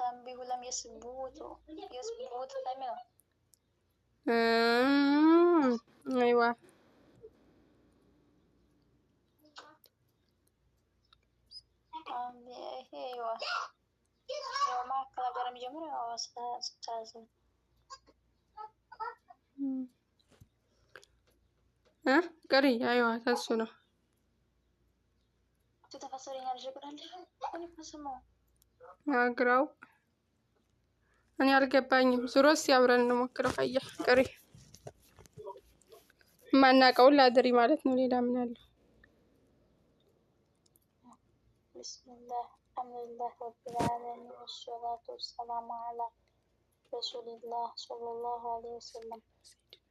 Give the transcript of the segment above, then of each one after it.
تنبيه لم يثبت لم أيوة. أيوة معك كلام جميل أو أستاذ قري أيوة تسنو تتفسرين على شكرا أنا بسمع أقرأ أنا أرجع زروس يابرن نمكره خيح قري ما أنا أقول لا أدري مالتنا ليلا من الله. بسم الله الحمد لله رب العالمين والصلاة والسلام على رسول الله صلى الله عليه وسلم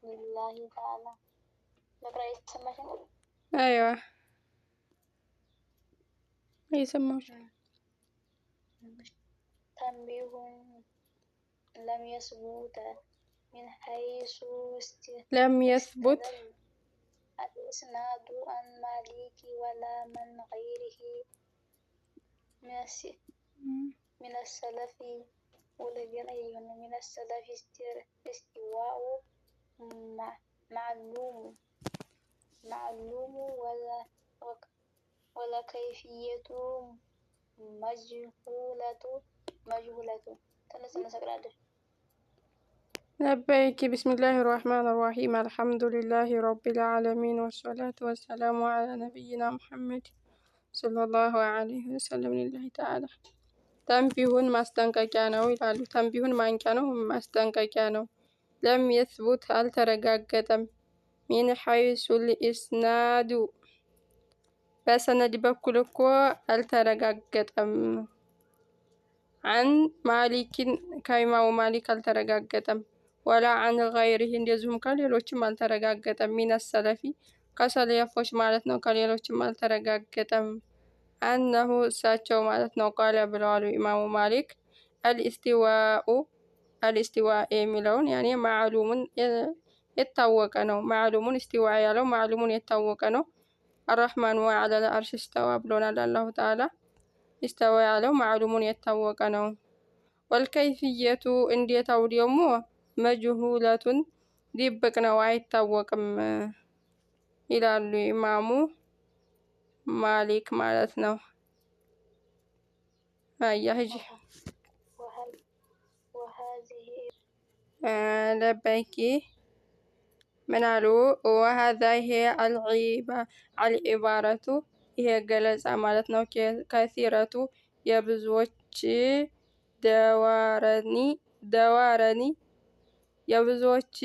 لله تعالى. نقرأ يسمعين أيوة يسمعون تنبيه لم يثبت من حيث لم يثبت الإسناد عن مالك ولا من غيره من السلف من السلف استواء معلوم ولا كيفية مجهولة. لبيك. بسم الله الرحمن الرحيم. الحمد لله رب العالمين والصلاة والسلام على نبينا محمد صلى الله عليه وسلم لله تعالى. تنبيهون ማስጠንቀቂያ ነው ይላሉ። ተንቢሁን ማንቂያ ነው፣ ማስጠንቀቂያ ነው። ለም የስቡት አልተረጋገጠም። ሚን ሐይሱል ኢስናዱ በሰነድ በኩል እኮ አልተረጋገጠም። አን ማሊኪን ከኢማሙ ማሊክ አልተረጋገጠም። ወላ አን ገይሪህ እንደዚሁም ከሌሎችም አልተረጋገጠም። ሚነ ሰለፊ ከሰለፎች ማለት ነው፣ ከሌሎችም አልተረጋገጠም። አነሁ እሳቸው ማለት ነው ቃለ ብለዋል ኢማሙ ማሊክ አልኢስቲዋ የሚለውን ያኔ ማዕሉሙን የታወቀ ነው። ማዕሉሙን ኢስቲዋ ያለው ማዕሉሙን የታወቀ ነው። አርረሕማኑ ዐለል አርሽ እስተዋ ብሎናል አላሁ ተዓላ። ኢስተዋ ያለው ማዕሉሙን የታወቀ ነው። ወልከይፍየቱ እንዴታው ደግሞ መጅሁለቱን ድብቅ ነው፣ አይታወቅም ይላሉ ኢማሙ ማሊክ ማለት ነው። አያህጂ ለበይኪ ምን አሉ? ወሀዛ ይሄ አልዒባረቱ ይሄ ገለጻ ማለት ነው። ከሲረቱ የብዙዎች ደዋረኒ የብዙዎች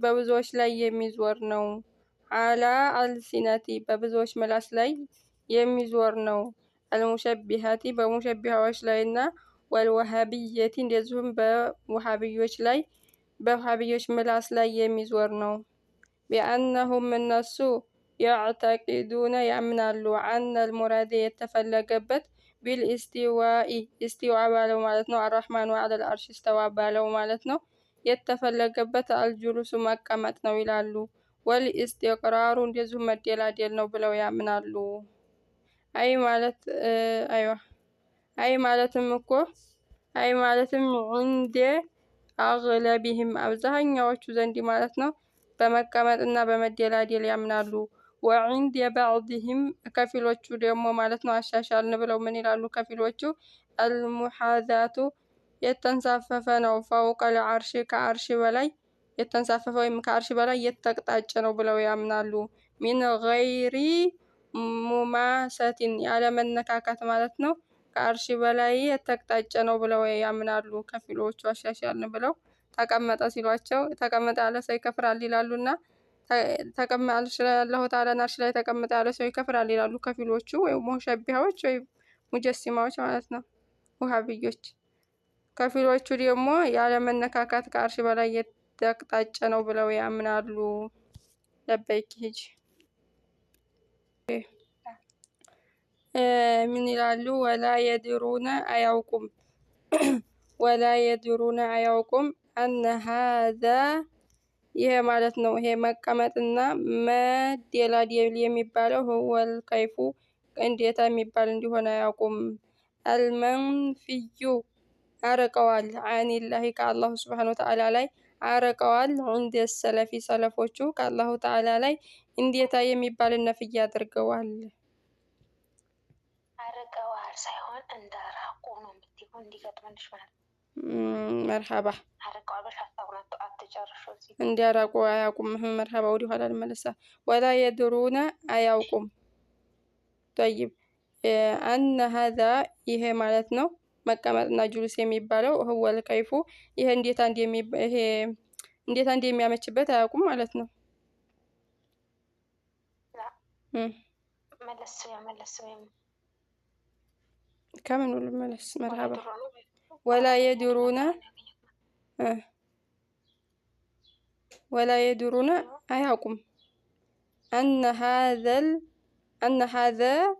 በብዙዎች ላይ የሚዞር ነው። አላ አልሲነቲ በብዙዎች ምላስ ላይ የሚዞር ነው። አልሙሸቢሃቲ በሙሸቢሃዎች ላይ እና ወልወሃቢየቲ እንደዚሁም በውሃብዮች ላይ በውሃብዮች ምላስ ላይ የሚዞር ነው። ቢአነሁም እነሱ ያዕተቂዱነ ያምናሉ አነል ሙራድ የተፈለገበት ቢልኢስቲዋኢ ኢስቲዋ ባለው ማለት ነው። አርረሕማኑ ዐለል አርሽ እስተዋ ባለው ማለት ነው የተፈለገበት አልጁሉሱ መቀመጥ ነው ይላሉ። ወልኢስቲቅራሩ እንደዚሁም መደላደል ነው ብለው ያምናሉ። አይ ማለትም ዑንደ አግለቢህም አብዛኛዎቹ ዘንድ ማለት ነው በመቀመጥና በመደላደል ያምናሉ። ወዒንደ ባዕድህም ከፊሎቹ ደግሞ ማለት ነው አሻሻልን ብለው ምን ይላሉ? ከፊሎቹ አልሙሓዛቱ የተንሳፈፈ ነው። ፈውቀል አርሽ ከአርሽ በላይ የተንሳፈፈ ወይም ከአርሽ በላይ የተቅጣጨ ነው ብለው ያምናሉ። ሚን ገይሪ ሙማሰቲን ያለመነካካት ማለት ነው። ከአርሽ በላይ የተቅጣጨ ነው ብለው ያምናሉ። ከፊሎቹ አሻሻልን ብለው ተቀመጠ ሲሏቸው ተቀመጠ ያለ ሰው ይከፍራል ይላሉና አላሁ ተዓላ አርሽ ላይ ተቀመጠ ያለ ሰው ይከፍራል ይላሉ ከፊሎቹ ወይ ሙሸቢሃዎች ወይ ሙጀሲማዎች ማለት ነው፣ ውሃብዮች። ከፊሎቹ ደግሞ ያለመነካካት ከአርሽ በላይ የተቅጣጨ ነው ብለው ያምናሉ። ለበይክ ሂጅ ምን ይላሉ? ወላ የድሩነ አያውቁም አነ ሀዛ ይሄ ማለት ነው ይሄ መቀመጥና መደላደል የሚባለው ሁወል ከይፉ እንዴታ የሚባል እንዲሆን አያውቁም። አልመንፊዩ አረቀዋል አኒላሂ ከአላሁ ስብሓን ወተዓላ ላይ አረቀዋል። ዑንደ ሰለፊ ሰለፎቹ ከአላሁ ተዓላ ላይ እንዴታ የሚባልን ነፍይ አድርገዋል። አርቀዋል ሳይሆን እንዳራቁ ነው የምትይው እንዲገጥመልሽ ማለት መርሐባ አርቀዋል ብለሽ አታውቁም አትጨርሹ እዚህ እንዲያራቁ አያውቁም። መርሐባ ወደ ኋላ ልመለሳ ወላ የድሩነ አያውቁም። ጠይብ አነ ሀዛ ይሄ ማለት ነው መቀመጥና ጁሉስ የሚባለው ህወል ከይፉ ይሄ እንዴታ እንደሚያመችበት አያውቁም ማለት ነው። መለስ كم نقول ملس مرحبا ولا يدرون أياكم أن هذا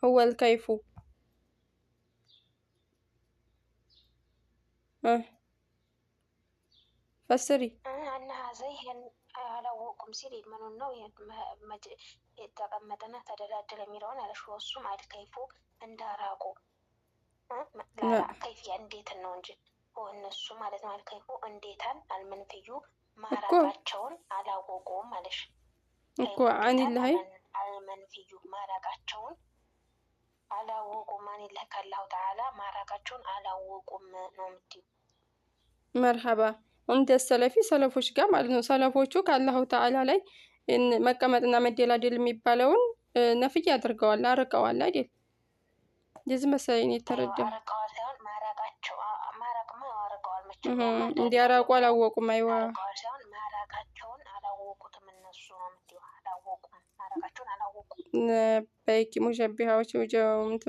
هو الكيف فسري أنها زي አላወቁም ሲል ምኑን ነው የተቀመጠና ተደላደለ የሚለውን አለሽ ወሱም አልከይፉ እንዳራቁ ከይፍያ እንዴትን ነው እንጂ እነሱ ማለት ነው። አልከይፉ እንዴታን አልመንፍዩ ማራቃቸውን አላወቁም አለሽ እኮ አኒላሂ አልመንፍዩ ማራቃቸውን አላወቁም። አኒላሂ ከአላሁ ተዓላ ማራቃቸውን አላወቁም ነው የምትይው። መርሐባ እንደ ሰለፊ ሰለፎች ጋር ማለት ነው። ሰለፎቹ ከአላሁ ተዓላ ላይ መቀመጥና መደላደል የሚባለውን ነፍይ አድርገዋል፣ አርቀዋል አይደል? የዚህ መሰለኝ የተረዳው። እንዲያራቁ አላወቁም። አይዋ በይቂ ሙሸቢሃዎች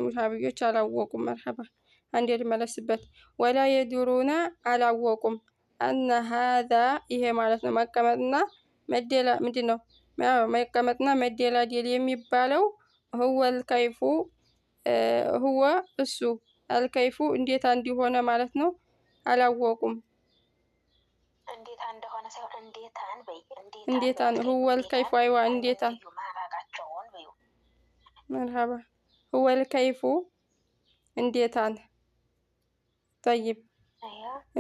ሙሻቢዮች አላወቁም። መርሐባ አንዴ ልመለስበት። ወላ የድሩና አላወቁም አነ ሀዛ ይሄ ማለት ነው መቀመጥና ምንድን ነው መቀመጥና መደላደል የሚባለው ህወል ከይፉ ህወ እሱ አልከይፉ እንዴታ እንዲሆነ ማለት ነው። አላወቁም እንዴታ እንደሆነ ሳይሆን እንዴታን ህወል ከይፉ አይዋ እንዴታን መርሐባ ህወል ከይፉ እንዴታን ጠይብ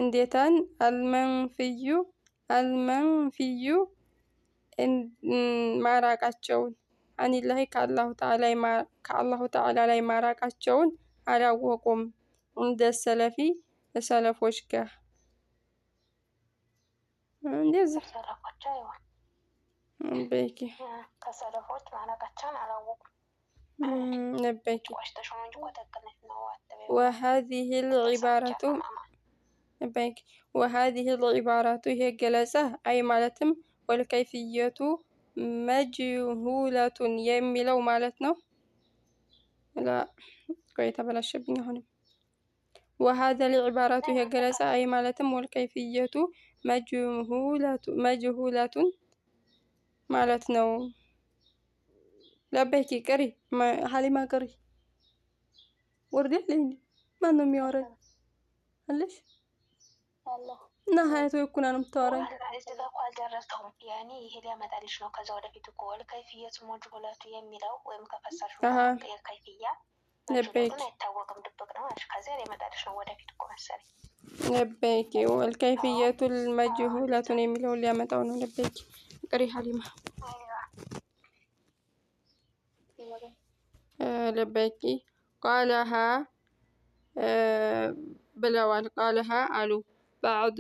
እንዴታን አልመንፍዩ ማራቃቸውን አኒላሂ ከአላሁ ተዓላ ላይ ማራቃቸውን አላወቁም። እንደ ሰለፊ ሰለፎች ጋር እንደዚህ በይቂ ከሰለፎች ማራቃቸውን አላወቁም ነበይቂ وهذه العبارة هي جلسة أي مالتم والكيفية مجهولة يميلو مالتنا لا كويتا بلا شبنا هنا. وهذا العبارات هي جلسة أي مالتم والكيفية مجهولة مالتنا لا بيكي كري حالي ما كري وردي لين ما نم يوري ليش الله نهايته يكون أنا متوري إذا قال جرتهم يعني هي ما تعرفش لو كذا ولا في تقول كيفية مجهولة يميلو ويمكفسر شو كيفية لبيك يتوقع مدبقنا مش كذا ما تعرفش لو ولا في تقول مسري لبيك والكيفية المجهولة يميلو اللي ما تعونه لبيك قري حليمة لبيك قالها بلوال قالها علو بعض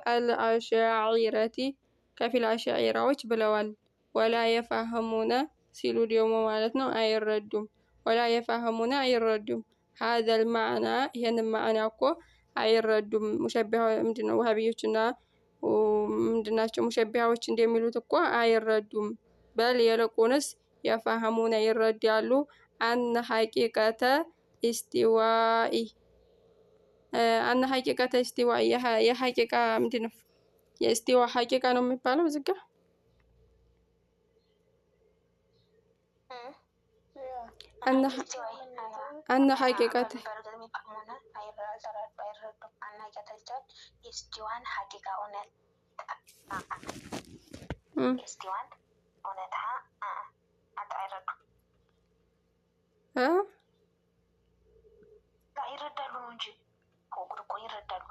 الأشاعرة كفي الأشاعرة بلوال ولا يفهمون سيلو اليوم مالتنا أي الردم ولا يفهمون أي الردم هذا المعنى هنا المعنى أكو أي الردم مشبهة مدنا وهابيوتنا ومدناش مشبهة وشندي ميلو تكو أي الردم بل يلقونس يفهمون يردالو أن حقيقة استوائي أن حقيقة استوائي يا حقيقة مدينة يا استواء حقيقة نومي بالو زكا أن حقيقة استوان حقيقة استوان ونتها أتعرض لا يردالو እንጂ እኮ ይረዳሉ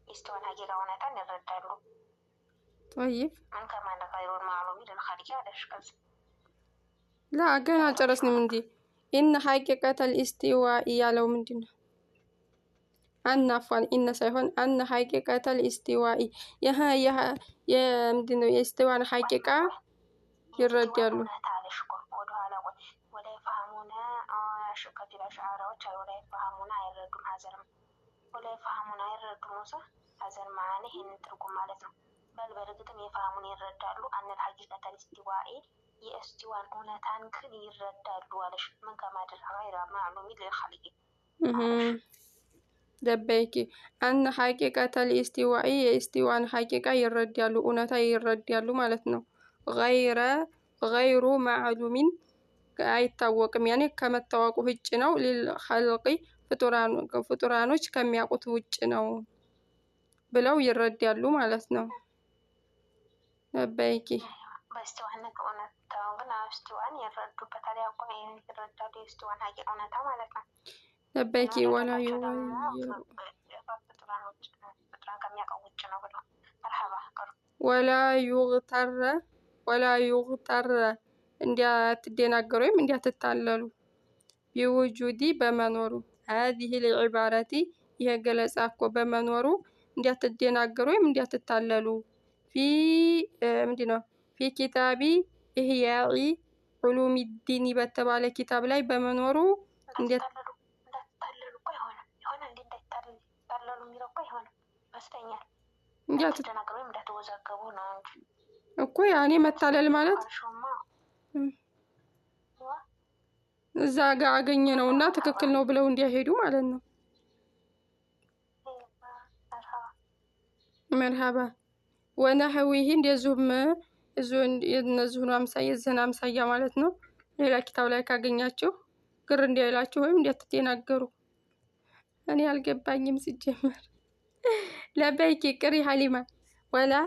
يستوان ሀቂቃ እውነታን ይረዳሉ طيب من كمان غير المعلوم للخارج على الشكل لا ገና አልጨረስንም እንዴ إن حقيقة الاستواء ያለው ምንድነው أن عفوا إن ሳይሆን أن حقيقة الاستواء ምንድነው የእስቲዋን ሐቂቃ ይረዳሉ ولا يفهمون شكة الأشعار ولا يفهمون አይረዱም ሀዘርም ولا يفهمون አይረዱም ሀዘር معاني ይህን ትርጉም ማለት ነው በል በእርግጥም የፋህሙን ይረዳሉ أن الحقيقة الاستواء የእስቲዋን እውነታን ግን ይረዳሉ አለሽ ምን ከማድረግ غير معلوم للخلق دبيكي أن حقيقة الاستواء የእስቲዋን ሐቂቃ ይረዳሉ እውነታ ይረዳሉ ማለት ነው غير معلوم አይታወቅም ያኔ ከመታወቁ ውጭ ነው للخلق ፍጡራኖች ከሚያውቁት ውጭ ነው ብለው ይረዳሉ ማለት ነው ደበይኪ በእስቲዋን እውነታው ግን እስቲዋን ይረዱበታል ያውቁ ይረዳሉ የእስቲዋን ሐቂቃ እውነታ ማለት ነው دبيكي ولا يغتر እንዲያትደናገሩ ወይም እንዲያትታለሉ ቢውጁዲ በመኖሩ هذه العبارة ይሄ ገለጻ እኮ በመኖሩ እንዲያትደናገሩ ወይም እንዲያትታለሉ ምንድነው في كتاب إحياء علوم الدين በተባለ ኪታብ ላይ በመኖሩ እኮ ያኔ መታለል ማለት እዛ ጋር አገኘ ነውና ትክክል ነው ብለው እንዲያሄዱ ማለት ነው مرحبا ونحوه እንደዚሁም እነዚህን አምሳያ ማለት ነው ሌላ ኪታብ ላይ ካገኛችሁ ግር እንዲያይላችሁ ወይም እንዲያትደናገሩ እኔ አልገባኝም ሲጀመር ለበይኪ ቅሪ ሐሊማ ولا